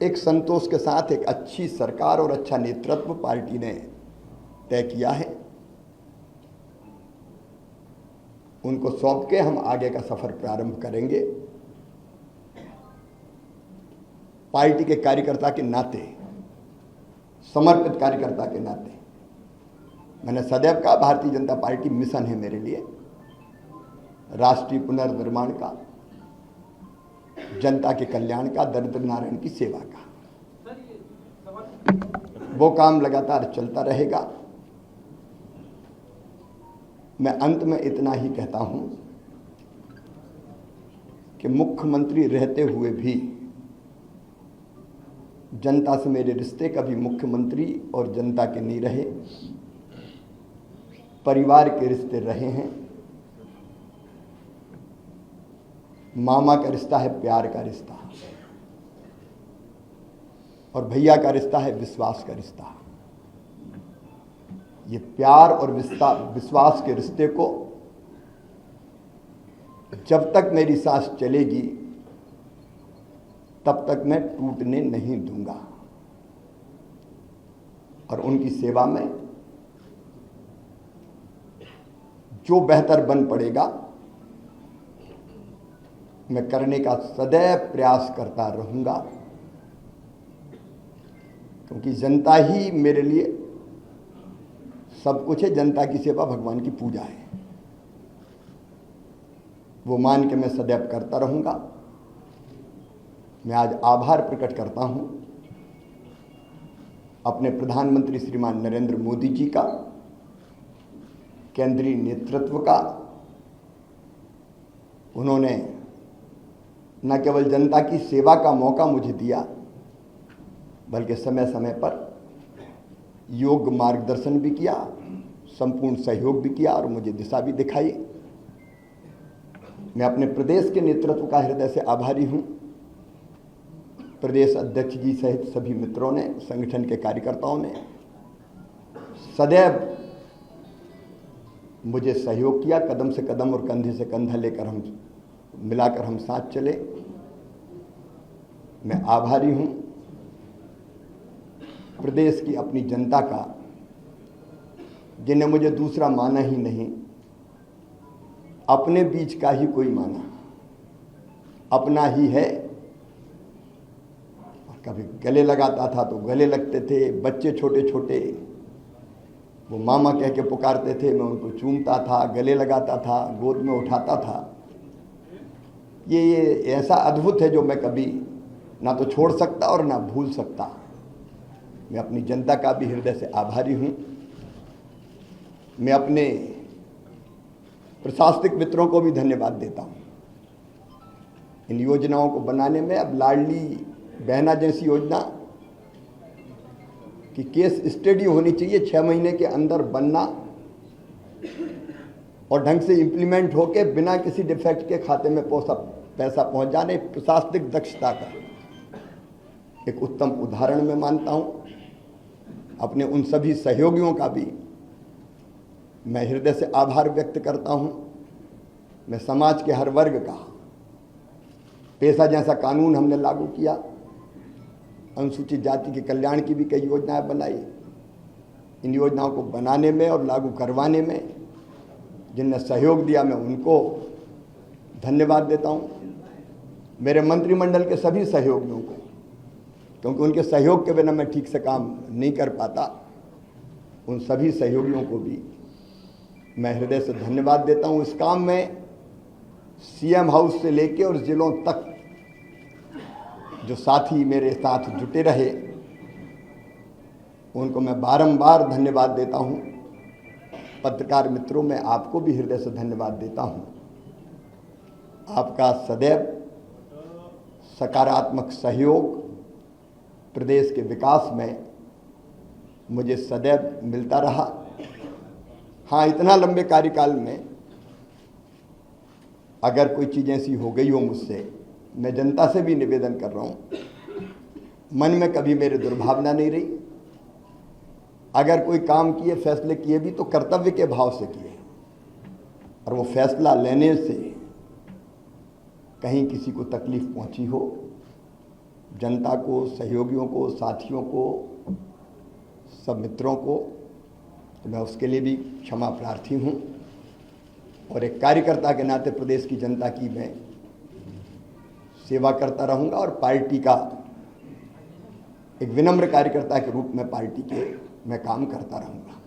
एक संतोष के साथ एक अच्छी सरकार और अच्छा नेतृत्व पार्टी ने तय किया है। उनको सौंप के हम आगे का सफर प्रारंभ करेंगे। पार्टी के कार्यकर्ता के नाते, समर्पित कार्यकर्ता के नाते मैंने सदैव कहा भारतीय जनता पार्टी मिशन है मेरे लिए, राष्ट्रीय पुनर्निर्माण का, जनता के कल्याण का, दरिद्र नारायण की सेवा का। वो काम लगातार चलता रहेगा। मैं अंत में इतना ही कहता हूं कि मुख्यमंत्री रहते हुए भी जनता से मेरे रिश्ते कभी मुख्यमंत्री और जनता के नहीं रहे, परिवार के रिश्ते रहे हैं। मामा का रिश्ता है प्यार का रिश्ता, और भैया का रिश्ता है विश्वास का रिश्ता। ये प्यार और विश्वास के रिश्ते को जब तक मेरी सांस चलेगी तब तक मैं टूटने नहीं दूंगा, और उनकी सेवा में जो बेहतर बन पड़ेगा मैं करने का सदैव प्रयास करता रहूंगा, क्योंकि जनता ही मेरे लिए सब कुछ है। जनता की सेवा भगवान की पूजा है, वो मान के मैं सदैव करता रहूंगा। मैं आज आभार प्रकट करता हूं अपने प्रधानमंत्री श्रीमान नरेंद्र मोदी जी का, केंद्रीय नेतृत्व का। उन्होंने न केवल जनता की सेवा का मौका मुझे दिया, बल्कि समय समय पर योग्य मार्गदर्शन भी किया, संपूर्ण सहयोग भी किया और मुझे दिशा भी दिखाई। मैं अपने प्रदेश के नेतृत्व का हृदय से आभारी हूं। प्रदेश अध्यक्ष जी सहित सभी मित्रों ने, संगठन के कार्यकर्ताओं ने सदैव मुझे सहयोग किया। कदम से कदम और कंधे से कंधा लेकर हम मिलाकर हम साथ चले। मैं आभारी हूं प्रदेश की अपनी जनता का, जिन्हें मुझे दूसरा माना ही नहीं, अपने बीच का ही कोई माना, अपना ही है। कभी गले लगाता था तो गले लगते थे, बच्चे छोटे छोटे वो मामा कह के पुकारते थे, मैं उनको चूमता था, गले लगाता था, गोद में उठाता था। ये ऐसा अद्भुत है जो मैं कभी ना तो छोड़ सकता और ना भूल सकता। मैं अपनी जनता का भी हृदय से आभारी हूं। मैं अपने प्रशासनिक मित्रों को भी धन्यवाद देता हूं। इन योजनाओं को बनाने में, अब लाडली बहना जैसी योजना की केस स्टडी होनी चाहिए, 6 महीने के अंदर बनना और ढंग से इंप्लीमेंट होके बिना किसी डिफेक्ट के खाते में पैसा पहुंच जाने, प्रशासनिक दक्षता का एक उत्तम उदाहरण मैं मानता हूं। अपने उन सभी सहयोगियों का भी मैं हृदय से आभार व्यक्त करता हूं। मैं समाज के हर वर्ग का, पेशा जैसा कानून हमने लागू किया, अनुसूचित जाति के कल्याण की भी कई योजनाएं बनाई। इन योजनाओं को बनाने में और लागू करवाने में जिनने सहयोग दिया, मैं उनको धन्यवाद देता हूं। मेरे मंत्रिमंडल के सभी सहयोगियों को, क्योंकि उनके सहयोग के बिना मैं ठीक से काम नहीं कर पाता, उन सभी सहयोगियों को भी मैं हृदय से धन्यवाद देता हूं। इस काम में सीएम हाउस से लेके और जिलों तक जो साथी मेरे साथ जुटे रहे, उनको मैं बारंबार धन्यवाद देता हूं। पत्रकार मित्रों, मैं आपको भी हृदय से धन्यवाद देता हूं। आपका सदैव सकारात्मक सहयोग प्रदेश के विकास में मुझे सदैव मिलता रहा। हाँ, इतना लंबे कार्यकाल में अगर कोई चीज़ ऐसी हो गई हो मुझसे, मैं जनता से भी निवेदन कर रहा हूँ, मन में कभी मेरे दुर्भावना नहीं रही। अगर कोई काम किए, फैसले किए भी तो कर्तव्य के भाव से किए, और वो फैसला लेने से कहीं किसी को तकलीफ पहुंची हो, जनता को, सहयोगियों को, साथियों को, सब मित्रों को, तो मैं उसके लिए भी क्षमा प्रार्थी हूँ। और एक कार्यकर्ता के नाते प्रदेश की जनता की मैं सेवा करता रहूँगा और पार्टी का एक विनम्र कार्यकर्ता के रूप में पार्टी के मैं काम करता रहूँगा।